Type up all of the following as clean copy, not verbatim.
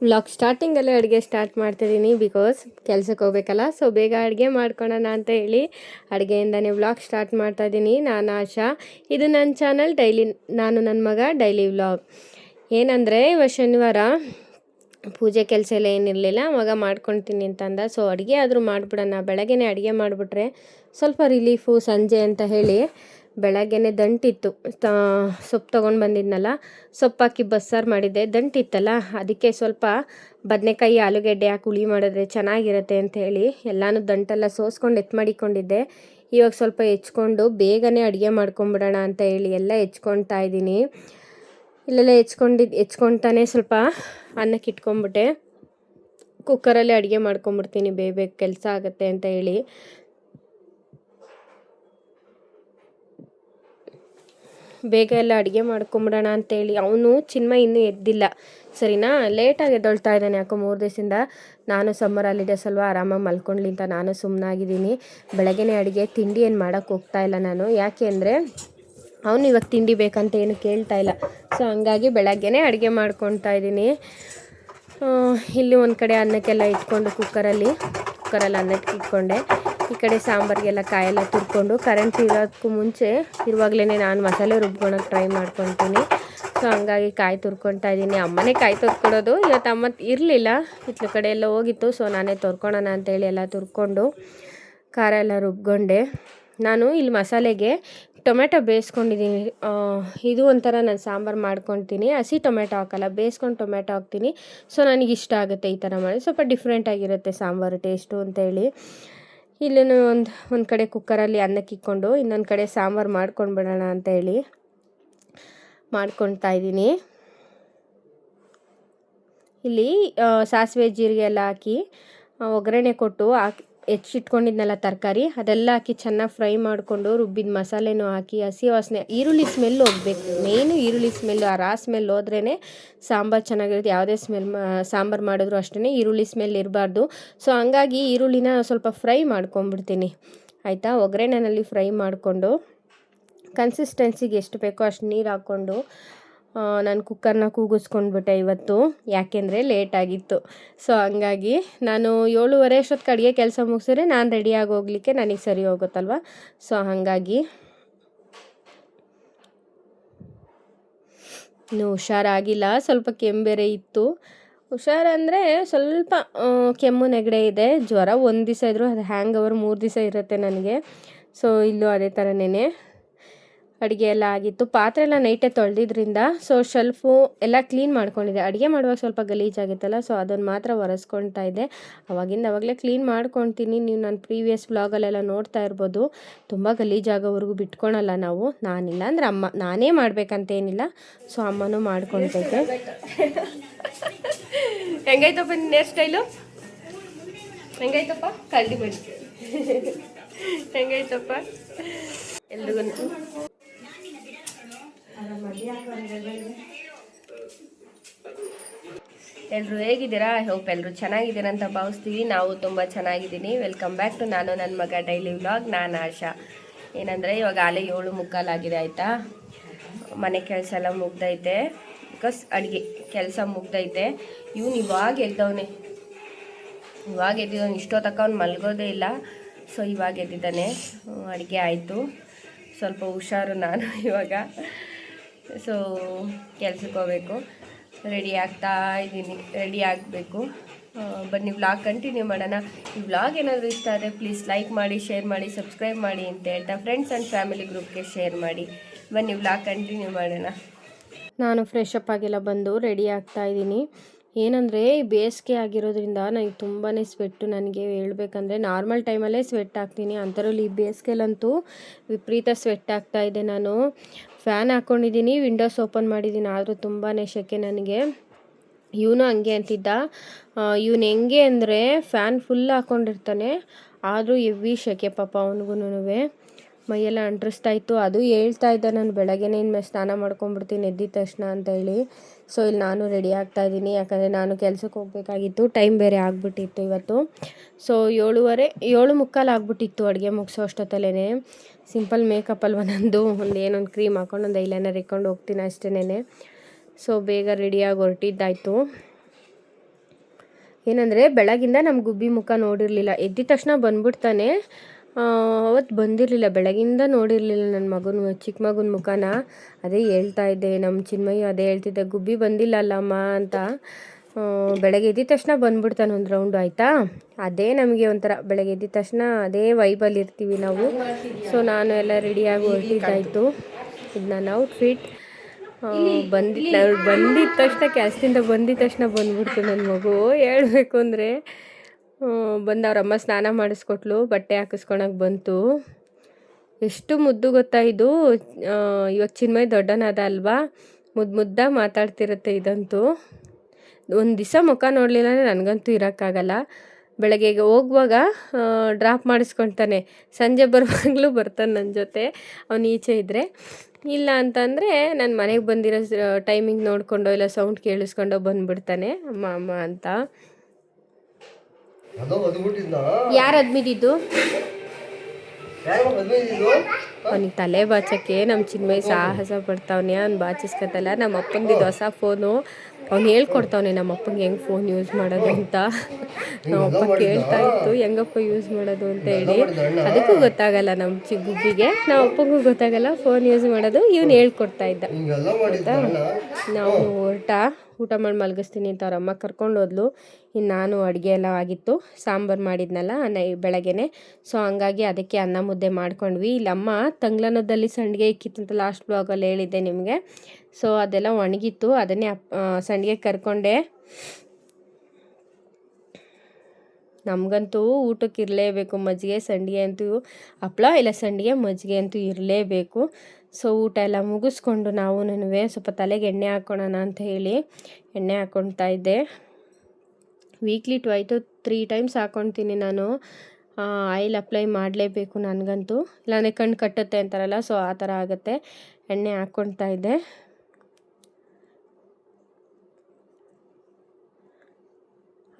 Vlog ಸ್ಟಾರ್ಟಿಂಗಲ್ಲೇ ಅಡುಗೆ start ಮಾಡ್ತಿದ್ದೀನಿ because ಕೆಲಸಕ್ಕೆ ಹೋಗ್ಬೇಕಲ್ಲ. ಸೊ ಬೇಗ ಅಡುಗೆ ಮಾಡ್ಕೊಳ್ಳೋಣ ಅಂತ ಹೇಳಿ ಅಡುಗೆಯಿಂದನೇ ವ್ಲಾಗ್ ಸ್ಟಾರ್ಟ್ ಮಾಡ್ತಾಯಿದ್ದೀನಿ. ನಾನು ಆಶಾ, ಇದು ನನ್ನ ಚಾನಲ್ ಡೈಲಿ ನಾನು ನನ್ನ ಮಗ ಡೈಲಿ ವ್ಲಾಗ್. ಏನಂದರೆ ಇವತ್ತು ಶನಿವಾರ ಪೂಜೆ ಕೆಲಸ ಎಲ್ಲ ಏನಿರಲಿಲ್ಲ, ಮಗ ಮಾಡ್ಕೊಳ್ತೀನಿ ಅಂತಂದ. ಸೊ ಅಡುಗೆ ಆದರೂ ಮಾಡಿಬಿಡೋಣ, ಬೆಳಗ್ಗೆನೇ ಅಡುಗೆ ಮಾಡಿಬಿಟ್ರೆ ಸ್ವಲ್ಪ ರಿಲೀಫು ಸಂಜೆ ಅಂತ ಹೇಳಿ ಬೆಳಗ್ಗೆನೇ ದಂಟಿತ್ತು. ಸೊಪ್ಪು ತೊಗೊಂಡು ಬಂದಿದ್ನಲ್ಲ, ಸೊಪ್ಪು ಹಾಕಿ ಬಸ್ಸಾರು ಮಾಡಿದ್ದೆ. ದಂಟಿತ್ತಲ್ಲ, ಅದಕ್ಕೆ ಸ್ವಲ್ಪ ಬದನೆಕಾಯಿ ಆಲೂಗೆಡ್ಡೆ ಹಾಕಿ ಹುಳಿ ಮಾಡಿದ್ರೆ ಚೆನ್ನಾಗಿರುತ್ತೆ ಅಂತ ಹೇಳಿ ಎಲ್ಲನೂ ದಂಟೆಲ್ಲ ಸೋಸ್ಕೊಂಡು ಮಾಡಿಕೊಂಡಿದ್ದೆ. ಇವಾಗ ಸ್ವಲ್ಪ ಹೆಚ್ಕೊಂಡು ಬೇಗನೆ ಅಡುಗೆ ಮಾಡ್ಕೊಂಬಿಡೋಣ ಅಂತ ಹೇಳಿ ಎಲ್ಲ ಹೆಚ್ಕೊಳ್ತಾ ಇದ್ದೀನಿ. ಇಲ್ಲೆಲ್ಲ ಹೆಚ್ಕೊಳ್ತಾನೆ ಸ್ವಲ್ಪ ಅನ್ನಕ್ಕೆ ಇಟ್ಕೊಂಡ್ಬಿಟ್ಟೆ. ಕುಕ್ಕರಲ್ಲಿ ಅಡುಗೆ ಮಾಡ್ಕೊಂಬಿಡ್ತೀನಿ, ಬೇಗ ಕೆಲಸ ಆಗುತ್ತೆ ಅಂತ ಹೇಳಿ. ಬೇಗ ಎಲ್ಲ ಅಡುಗೆ ಮಾಡ್ಕೊಂಬಿಡೋಣ ಅಂತೇಳಿ. ಅವನು ಚಿನ್ಮಯ ಇನ್ನೂ ಎದ್ದಿಲ್ಲ ಸರಿನಾ, ಲೇಟಾಗಿ ಎದ್ದೊಳ್ತಾ ಇದ್ದಾನೆ ಯಾಕೋ 3 ದಿವಸದಿಂದ. ನಾನು ಸಮ್ಮರಲ್ಲಿ ಸ್ವಲ್ಪ ಆರಾಮಾಗಿ ಮಲ್ಕೊಂಡ್ಲಿ ಅಂತ ನಾನು ಸುಮ್ಮನಾಗಿದ್ದೀನಿ. ಬೆಳಗ್ಗೆನೇ ಅಡುಗೆ ತಿಂಡಿ ಏನು ಮಾಡೋಕ್ಕೆ ಹೋಗ್ತಾಯಿಲ್ಲ ನಾನು, ಯಾಕೆ ಅಂದರೆ ಅವನು ಇವಾಗ ತಿಂಡಿ ಬೇಕಂತ ಏನು ಕೇಳ್ತಾ ಇಲ್ಲ. ಸೊ ಹಂಗಾಗಿ ಬೆಳಗ್ಗೆನೇ ಅಡುಗೆ ಮಾಡ್ಕೊತಾ ಇದ್ದೀನಿ. ಇಲ್ಲಿ ಒಂದು ಕಡೆ ಅನ್ನಕ್ಕೆಲ್ಲ ಇಟ್ಕೊಂಡು ಕುಕ್ಕರಲ್ಲಿ ಅನ್ನಕ್ಕೆ ಇಟ್ಕೊಂಡೆ. ಈ ಕಡೆ ಸಾಂಬಾರಿಗೆಲ್ಲ ಕಾಯೆಲ್ಲ ತುರ್ಕೊಂಡು ಕರೆಂಟ್ ಇರೋದಕ್ಕೂ ಮುಂಚೆ ಇರುವಾಗಲೇ ನಾನು ಮಸಾಲೆ ರುಬ್ಕೊಳಕ್ಕೆ ಟ್ರೈ ಮಾಡ್ಕೊತೀನಿ. ಸೊ ಹಂಗಾಗಿ ಕಾಯಿ ತುರ್ಕೊತಾ ಇದ್ದೀನಿ. ಅಮ್ಮನೇ ಕಾಯಿ ತುರ್ಕೊಡೋದು, ಇವತ್ತು ಅಮ್ಮ ಇರಲಿಲ್ಲ, ಇತ್ಲ ಕಡೆ ಎಲ್ಲ ಹೋಗಿತ್ತು. ಸೊ ನಾನೇ ತುರ್ಕೊಳೋಣ ಅಂತೇಳಿ ಎಲ್ಲ ತುರ್ಕೊಂಡು ಖಾರ ಎಲ್ಲ ರುಬ್ಕೊಂಡೆ. ನಾನು ಇಲ್ಲಿ ಮಸಾಲೆಗೆ ಟೊಮೆಟೊ ಬೇಯಿಸ್ಕೊಂಡಿದ್ದೀನಿ. ಇದು ಒಂಥರ ನಾನು ಸಾಂಬಾರು ಮಾಡ್ಕೊತೀನಿ, ಹಸಿ ಟೊಮೆಟೊ ಹಾಕಲ್ಲ, ಬೇಯಿಸ್ಕೊಂಡು ಟೊಮೆಟೊ ಹಾಕ್ತೀನಿ. ಸೊ ನನಗಿಷ್ಟ ಆಗುತ್ತೆ ಈ ಥರ ಮಾಡಿ, ಸ್ವಲ್ಪ ಡಿಫ್ರೆಂಟಾಗಿರುತ್ತೆ ಸಾಂಬಾರು ಟೇಸ್ಟು ಅಂತೇಳಿ. ಇಲ್ಲೂ ಒಂದು ಕಡೆ ಕುಕ್ಕರಲ್ಲಿ ಅನ್ನಕ್ಕೆ ಇಕ್ಕೊಂಡು ಇನ್ನೊಂದು ಕಡೆ ಸಾಂಬಾರು ಮಾಡ್ಕೊಂಡು ಬಿಡೋಣ ಅಂತ ಹೇಳಿ ಮಾಡ್ಕೊತಾ ಇದ್ದೀನಿ. ಇಲ್ಲಿ ಸಾಸಿವೆ ಜೀರಿಗೆ ಎಲ್ಲ ಹಾಕಿ ಒಗ್ಗರಣೆ ಕೊಟ್ಟು ಹೆಚ್ಚಿಟ್ಕೊಂಡಿದ್ನಲ್ಲ ತರಕಾರಿ ಅದೆಲ್ಲ ಹಾಕಿ ಚೆನ್ನಾಗಿ ಫ್ರೈ ಮಾಡಿಕೊಂಡು ರುಬ್ಬಿದ ಮಸಾಲೆನೂ ಹಾಕಿ ಹಸಿ ವಾಸನೆ ಈರುಳ್ಳಿ ಸ್ಮೆಲ್ ಹೋಗ್ಬೇಕು. ಮೇಯ್ನು ಈರುಳ್ಳಿ ಸ್ಮೆಲ್ಲು, ಆ ಸ್ಮೆಲ್ ಹೋದ್ರೇ ಸಾಂಬಾರು ಚೆನ್ನಾಗಿರುತ್ತೆ. ಯಾವುದೇ ಸಾಂಬಾರು ಮಾಡಿದ್ರು ಅಷ್ಟೇ ಈರುಳ್ಳಿ ಸ್ಮೆಲ್ ಇರಬಾರ್ದು. ಸೊ ಹಂಗಾಗಿ ಈರುಳ್ಳಿನ ಸ್ವಲ್ಪ ಫ್ರೈ ಮಾಡ್ಕೊಂಬಿಡ್ತೀನಿ ಆಯಿತಾ. ಒಗ್ಗರಣೆನಲ್ಲಿ ಫ್ರೈ ಮಾಡಿಕೊಂಡು ಕನ್ಸಿಸ್ಟೆನ್ಸಿಗೆ ಎಷ್ಟು ಬೇಕೋ ಅಷ್ಟು ನೀರು ಹಾಕ್ಕೊಂಡು ನಾನು ಕುಕ್ಕರ್ನ ಕೂಗಿಸ್ಕೊಂಡ್ಬಿಟ್ಟೆ ಇವತ್ತು, ಯಾಕೆಂದರೆ ಲೇಟಾಗಿತ್ತು. ಸೊ ಹಂಗಾಗಿ ನಾನು 7:30 ಅಷ್ಟೊತ್ತಿಗೆ ಅಡುಗೆ ಕೆಲಸ ಮುಗಿಸಿದ್ರೆ ನಾನು ರೆಡಿಯಾಗಿ ಹೋಗ್ಲಿಕ್ಕೆ ನನಗೆ ಸರಿ ಹೋಗುತ್ತಲ್ವ. ಸೊ ಹಾಗಾಗಿ ಇನ್ನೂ ಹುಷಾರಾಗಿಲ್ಲ, ಸ್ವಲ್ಪ ಕೆಮ್ಮು ಬೇರೆ ಇತ್ತು. ಹುಷಾರಂದರೆ ಸ್ವಲ್ಪ ಕೆಮ್ಮು ನೆಗಡೆ ಇದೆ. ಜ್ವರ 1 ದಿವಸ ಇದ್ದರೂ ಅದು ಹ್ಯಾಂಗ್ ಓವರ್ 3 ದಿವಸ ಇರುತ್ತೆ ನನಗೆ. ಸೊ ಇಲ್ಲೂ ಅದೇ ಥರನೇ ಅಡುಗೆ ಎಲ್ಲ ಆಗಿತ್ತು. ಪಾತ್ರೆ ಎಲ್ಲ ನೈಟೇ ತೊಳೆದಿದ್ರಿಂದ ಸೊ ಶೆಲ್ಫು ಎಲ್ಲ ಕ್ಲೀನ್ ಮಾಡ್ಕೊಂಡಿದ್ದೆ. ಅಡುಗೆ ಮಾಡುವಾಗ ಸ್ವಲ್ಪ ಗಲೀಜಾಗಿತ್ತಲ್ಲ, ಸೊ ಅದನ್ನು ಮಾತ್ರ ಒರೆಸ್ಕೊಳ್ತಾ ಇದ್ದೆ. ಅವಾಗಲೇ ಕ್ಲೀನ್ ಮಾಡ್ಕೊತೀನಿ. ನೀವು ನಾನು ಪ್ರೀವಿಯಸ್ ವ್ಲಾಗಲ್ಲೆಲ್ಲ ನೋಡ್ತಾ ಇರ್ಬೋದು. ತುಂಬ ಗಲೀಜಾಗೋವರೆಗೂ ಬಿಟ್ಕೊಳಲ್ಲ ನಾವು, ನಾನಿಲ್ಲ ಅಂದರೆ ಅಮ್ಮ, ನಾನೇ ಮಾಡಬೇಕಂತೇನಿಲ್ಲ. ಸೊ ಅಮ್ಮನೂ ಮಾಡ್ಕೊಳ್ತೈತೆ. ಹೆಂಗೈತಪ್ಪ ನಿನ್ನ ಹೇರ್ ಸ್ಟೈಲು? ಹೆಂಗೈತಪ್ಪ ಕಲ್ಡಿ ಬಡಿ ಹೆಂಗೈತಪ್ಪ ಎಲ್ರಿಗೂ ಎಲ್ಲರೂ ಹೇಗಿದ್ದೀರಾ? ಐ ಹೋಪ್ ಎಲ್ಲರೂ ಚೆನ್ನಾಗಿದ್ದೀರಾ ಅಂತ ಭಾವಿಸ್ತೀವಿ. ನಾವು ತುಂಬ ಚೆನ್ನಾಗಿದ್ದೀನಿ. ವೆಲ್ಕಮ್ ಬ್ಯಾಕ್ ಟು ನಾನು ನನ್ನ ಮಗ ಡೈಲಿ ವ್ಲಾಗ್. ನಾನು ಆಶಾ. ಏನಂದರೆ ಇವಾಗ ಆಲೆ 7:45 ಆಗಿದೆ ಆಯಿತಾ. ಮನೆ ಕೆಲಸ ಎಲ್ಲ ಮುಗ್ದೈತೆ, ಬಿಕಾಸ್ ಅಡುಗೆ ಕೆಲಸ ಮುಗ್ದೈತೆ. ಇವನು ಇವಾಗ ಎದ್ದವನೇ, ಇಷ್ಟೊತ್ತಕ್ಕ ಅವ್ನು ಮಲ್ಗೋದೇ ಇಲ್ಲ. ಸೊ ಇವಾಗ ಎದ್ದಿದ್ದಾನೆ. ಅಡುಗೆ ಆಯಿತು, ಸ್ವಲ್ಪ ಹುಷಾರು ನಾನು ಇವಾಗ. ಸೊ ಕೆಲ್ಸಕ್ಕೆ ಹೋಗಬೇಕು, ರೆಡಿ ಆಗ್ತಾ ಇದ್ದೀನಿ, ರೆಡಿ ಆಗಬೇಕು. ಬನ್ನಿ ವ್ಲಾಗ್ ಕಂಟಿನ್ಯೂ ಮಾಡೋಣ. ಈ ವ್ಲಾಗ್ ಏನಾದರೂ ಇಷ್ಟ ಆದರೆ ಪ್ಲೀಸ್ ಲೈಕ್ ಮಾಡಿ, ಶೇರ್ ಮಾಡಿ, ಸಬ್ಸ್ಕ್ರೈಬ್ ಮಾಡಿ ಅಂತ ಹೇಳ್ತಾ ಫ್ರೆಂಡ್ಸ್ ಆ್ಯಂಡ್ ಫ್ಯಾಮಿಲಿ ಗ್ರೂಪ್ಗೆ ಶೇರ್ ಮಾಡಿ. ಬನ್ನಿ ವ್ಲಾಗ್ ಕಂಟಿನ್ಯೂ ಮಾಡೋಣ. ನಾನು ಫ್ರೆಶ್ ಅಪ್ ಆಗೆಲ್ಲ ಬಂದು ರೆಡಿ ಆಗ್ತಾ ಇದ್ದೀನಿ. ಏನಂದರೆ ಬೇಸಿಗೆ ಆಗಿರೋದ್ರಿಂದ ನನಗೆ ತುಂಬಾ ಸ್ವೆಟ್ಟು. ನನಗೆ ಹೇಳ್ಬೇಕಂದ್ರೆ ನಾರ್ಮಲ್ ಟೈಮಲ್ಲೇ ಸ್ವೆಟ್ ಆಗ್ತೀನಿ, ಅಂಥದ್ರಲ್ಲಿ ಈ ಬೇಸಿಗೆಲಂತೂ ವಿಪರೀತ ಸ್ವೆಟ್ ಆಗ್ತಾಯಿದೆ. ನಾನು ಫ್ಯಾನ್ ಹಾಕ್ಕೊಂಡಿದ್ದೀನಿ, ವಿಂಡೋಸ್ ಓಪನ್ ಮಾಡಿದ್ದೀನಿ, ಆದರೂ ತುಂಬಾ ಸೆಕೆ ನನಗೆ. ಇವನು ಹಂಗೆ ಅಂತಿದ್ದ. ಇವನು ಹೆಂಗೆ ಅಂದರೆ ಫ್ಯಾನ್ ಫುಲ್ ಹಾಕ್ಕೊಂಡಿರ್ತಾನೆ, ಆದರೂ ಹೆವಿ ಸೆಕೆ ಪಾಪ ಅವನಿಗೂ. ಮೈಯೆಲ್ಲ ಅಂಟ್ರಿಸ್ತಾ ಇತ್ತು. ಅದು ಹೇಳ್ತಾ ಇದ್ದ, ನಾನು ಬೆಳಗ್ಗೆನೇ ಇನ್ಮೇಲೆ ಸ್ನಾನ ಮಾಡ್ಕೊಂಡ್ಬಿಡ್ತೀನಿ ಎದ್ದಿದ ತಕ್ಷಣ ಅಂತ ಹೇಳಿ. ಸೊ ಇಲ್ಲಿ ನಾನು ರೆಡಿ ಆಗ್ತಾಯಿದ್ದೀನಿ, ಯಾಕಂದರೆ ನಾನು ಕೆಲಸಕ್ಕೆ ಹೋಗಬೇಕಾಗಿತ್ತು, ಟೈಮ್ ಬೇರೆ ಆಗಿಬಿಟ್ಟಿತ್ತು ಇವತ್ತು. ಸೊ 7:15 ಆಗಿಬಿಟ್ಟಿತ್ತು ಅಡುಗೆ ಮುಗಿಸೋ ಅಷ್ಟೊತ್ತಲ್ಲೇ. ಸಿಂಪಲ್ ಮೇಕಪ್ಪಲ್ಲಿ ಒಂದೊಂದು ಏನೊಂದು ಕ್ರೀಮ್ ಹಾಕ್ಕೊಂಡು ಒಂದು ಐಲೈನರ್ ಇಕ್ಕೊಂಡು ಹೋಗ್ತೀನಿ ಅಷ್ಟೇ. ಸೊ ಬೇಗ ರೆಡಿಯಾಗಿ ಹೊರಟಿದ್ದಾಯಿತು. ಏನಂದರೆ ಬೆಳಗಿಂದ ನಮ್ಮ ಗುಬ್ಬಿ ಮುಖ ನೋಡಿರಲಿಲ್ಲ. ಎದ್ದಿದ ತಕ್ಷಣ ಬಂದ್ಬಿಡ್ತಾನೆ. ಅವತ್ತು ಬಂದಿರಲಿಲ್ಲ, ಬೆಳಗಿಂದ ನೋಡಿರಲಿಲ್ಲ ನನ್ನ ಮಗನ ಚಿಕ್ಕ ಮಗನ ಮುಖನ. ಅದೇ ಹೇಳ್ತಾ ಇದ್ದೆ, ನಮ್ಮ ಚಿನ್ಮಯ್ಯ ಅದೇ ಹೇಳ್ತಿದ್ದೆ, ಗುಬ್ಬಿ ಬಂದಿಲ್ಲ ಅಲ್ಲಮ್ಮ ಅಂತ. ಬೆಳಗ್ಗೆ ಎದ್ದಿದ ತಕ್ಷಣ ಬಂದ್ಬಿಡ್ತಾನೆ ಒಂದು ರೌಂಡು, ಆಯಿತಾ. ಅದೇ ನಮಗೆ ಒಂಥರ ಬೆಳಗ್ಗೆ ಎದ್ದಿದ ತಕ್ಷಣ ಅದೇ ವೈಬಲ್ಲಿ ಇರ್ತೀವಿ ನಾವು. ಸೊ ನಾನು ಎಲ್ಲ ರೆಡಿಯಾಗಿ ಹೊರಟಿದ್ದಾಯಿತು. ಇದು ನನ್ನ ಔಟ್ಫಿಟ್. ಬಂದಿದ್ದ ತಕ್ಷಣ ಕೆಲಸದಿಂದ ಬಂದಿದ್ದ ತಕ್ಷಣ ಬಂದ್ಬಿಡ್ತು ನನ್ನ ಮಗು. ಹೇಳ್ಬೇಕು ಅಂದರೆ ಬಂದವ್ರಮ್ಮ ಸ್ನಾನ ಮಾಡಿಸ್ಕೊಟ್ಲು, ಬಟ್ಟೆ ಹಾಕಿಸ್ಕೊಳಕ್ಕೆ ಬಂತು. ಎಷ್ಟು ಮುದ್ದು ಗೊತ್ತಾ ಇದು. ಇವಾಗ ಚಿನ್ಮಯ್ ದೊಡ್ಡನಾದ ಅಲ್ವಾ, ಮುದ್ದಾಗಿ ಮಾತಾಡ್ತಿರುತ್ತೆ ಇದಂತೂ. ಒಂದು ದಿವಸ ಮುಖ ನೋಡಲಿಲ್ಲ ಅಂದರೆ ನನಗಂತೂ ಇರೋಕ್ಕಾಗಲ್ಲ. ಬೆಳಗ್ಗೆ ಹೋಗುವಾಗ ಡ್ರಾಪ್ ಮಾಡಿಸ್ಕೊತಾನೆ, ಸಂಜೆ ಬರುವಾಗಲೂ ಬರ್ತಾನೆ ನನ್ನ ಜೊತೆ ಅವನು ಈಚೆ ಇದ್ದರೆ. ಇಲ್ಲ ಅಂತಂದರೆ ನಾನು ಮನೆಗೆ ಬಂದಿರೋ ಟೈಮಿಂಗ್ ನೋಡಿಕೊಂಡು ಇಲ್ಲ ಸೌಂಡ್ ಕೇಳಿಸ್ಕೊಂಡು ಬಂದುಬಿಡ್ತಾನೆ ಅಮ್ಮ ಅಮ್ಮ ಅಂತ. ಯಾರು ಅದ್ಮಿದಿದ್ದು? ಅವನಿಗೆ ತಲೆ ಬಾಚಕ್ಕೆ ನಮ್ಮ ಚಿನ್ಮಯ್ ಸಾಹಸ ಪಡ್ತಾವನೆ. ಅವ್ನು ಬಾಚಿಸ್ಕೊತಲ್ಲ. ನಮ್ಮ ಅಪ್ಪಂದು ಹೊಸ ಫೋನು, ಅವ್ನು ಹೇಳ್ಕೊಡ್ತಾವನೆ ನಮ್ಮ ಅಪ್ಪಂಗೆ ಹೆಂಗೆ ಫೋನ್ ಯೂಸ್ ಮಾಡೋದು ಅಂತ. ನಮ್ಮ ಅಪ್ಪ ಕೇಳ್ತಾ ಇತ್ತು ಹೆಂಗಪ್ಪ ಯೂಸ್ ಮಾಡೋದು ಅಂತ ಹೇಳಿ. ಅದಕ್ಕೂ ಗೊತ್ತಾಗಲ್ಲ ನಮ್ಮ ಗುಬ್ಬಿಗೆ, ನಮ್ಮ ಅಪ್ಪಂಗೂ ಗೊತ್ತಾಗಲ್ಲ ಫೋನ್ ಯೂಸ್ ಮಾಡೋದು. ಇವನು ಹೇಳ್ಕೊಡ್ತಾ ಇದ್ದ ಆಯಿತಾ. ನಾವು ಊಟ ಮಾಡಿ ಮಲಗಿಸ್ತೀನಿ ಅಂತ ಅವ್ರ ಅಮ್ಮ ಕರ್ಕೊಂಡು ಹೋದ್ಲು. ಇನ್ನು ನಾನು ಅಡುಗೆ ಎಲ್ಲ ಆಗಿತ್ತು, ಸಾಂಬಾರು ಮಾಡಿದ್ನಲ್ಲ ಬೆಳಗ್ಗೆನೆ. ಸೊ ಹಂಗಾಗಿ ಅದಕ್ಕೆ ಅನ್ನ ಮುದ್ದೆ ಮಾಡ್ಕೊಂಡ್ವಿ. ಇಲ್ಲಮ್ಮ ತಂಗ್ಲನದಲ್ಲಿ ಸಂಡಿಗೆ ಇಕ್ಕಿತ್ತಂತ ಲಾಸ್ಟ್ ಬ್ಲಾಗಲ್ಲಿ ಹೇಳಿದ್ದೆ ನಿಮಗೆ. ಸೊ ಅದೆಲ್ಲ ಒಣಗಿತ್ತು, ಅದನ್ನೇ ಸಂಡಿಗೆ ಕರ್ಕೊಂಡೆ. ನಮಗಂತೂ ಊಟಕ್ಕೆ ಇರಲೇಬೇಕು ಮಜ್ಜಿಗೆ ಸಂಡಿಗೆ ಅಂತೂ, ಹಪ್ಳ ಇಲ್ಲ ಸಂಡಿಗೆ ಮಜ್ಜಿಗೆ ಅಂತೂ ಇರಲೇಬೇಕು. ಸೊ ಊಟ ಎಲ್ಲ ಮುಗಿಸ್ಕೊಂಡು ನಾವು ಸ್ವಲ್ಪ ತಲೆಗೆ ಎಣ್ಣೆ ಹಾಕ್ಕೊಳ್ಳೋಣ ಅಂತ ಹೇಳಿ ಎಣ್ಣೆ ಹಾಕ್ಕೊಳ್ತಾ ಇದ್ದೆ. ವೀಕ್ಲಿ 3 ಟೈಮ್ಸ್ ಹಾಕ್ಕೊಳ್ತೀನಿ ನಾನು. ಆಯಿಲ್ ಅಪ್ಲೈ ಮಾಡಲೇಬೇಕು ನನಗಂತೂ, ಇಲ್ಲಾಂದರೆ ಕಣ್ಣು ಕಟ್ಟುತ್ತೆ ಅಂತಾರಲ್ಲ, ಸೊ ಆ ಥರ ಆಗುತ್ತೆ. ಎಣ್ಣೆ ಹಾಕ್ಕೊಳ್ತಾ ಇದ್ದೆ.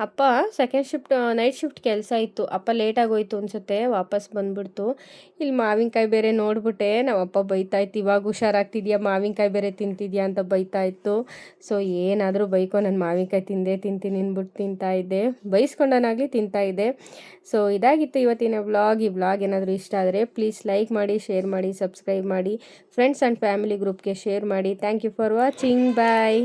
ಅಪ್ಪ ಸೆಕೆಂಡ್ ಶಿಫ್ಟ್ ನೈಟ್ ಶಿಫ್ಟ್ ಕೆಲಸ ಇತ್ತು. ಅಪ್ಪ ಲೇಟಾಗಿ ಹೋಯ್ತು ಅನಿಸುತ್ತೆ, ವಾಪಸ್ ಬಂದುಬಿಡ್ತು. ಇಲ್ಲಿ ಮಾವಿನಕಾಯಿ ಬೇರೆ ನೋಡ್ಬಿಟ್ಟೆ ನಮ್ಮ ಅಪ್ಪ ಬೈತಾಯಿತ್ತು, ಇವಾಗ ಹುಷಾರಾಗ್ತಿದ್ಯಾ, ಮಾವಿನಕಾಯಿ ಬೇರೆ ತಿಂತಿದ್ಯಾ ಅಂತ ಬೈತಾಯಿತ್ತು. ಸೊ ಏನಾದರೂ ಬೈಕೋ, ನಾನು ಮಾವಿನಕಾಯಿ ತಿಂತೀನಿ ಅಂದ್ಬಿಟ್ಟು ತಿಂತಾಯಿದ್ದೆ, ಬೈಸ್ಕೊಂಡನಾಗಲಿ ತಿಂತಾಯಿದ್ದೆ. ಸೊ ಇದಾಗಿತ್ತು ಇವತ್ತಿನ ವ್ಲಾಗ್. ಈ ವ್ಲಾಗ್ ಏನಾದರೂ ಇಷ್ಟ ಆದರೆ ಪ್ಲೀಸ್ ಲೈಕ್ ಮಾಡಿ, ಶೇರ್ ಮಾಡಿ, ಸಬ್ಸ್ಕ್ರೈಬ್ ಮಾಡಿ, ಫ್ರೆಂಡ್ಸ್ ಆ್ಯಂಡ್ ಫ್ಯಾಮಿಲಿ ಗ್ರೂಪ್ಗೆ ಶೇರ್ ಮಾಡಿ. Thank you for watching. Bye.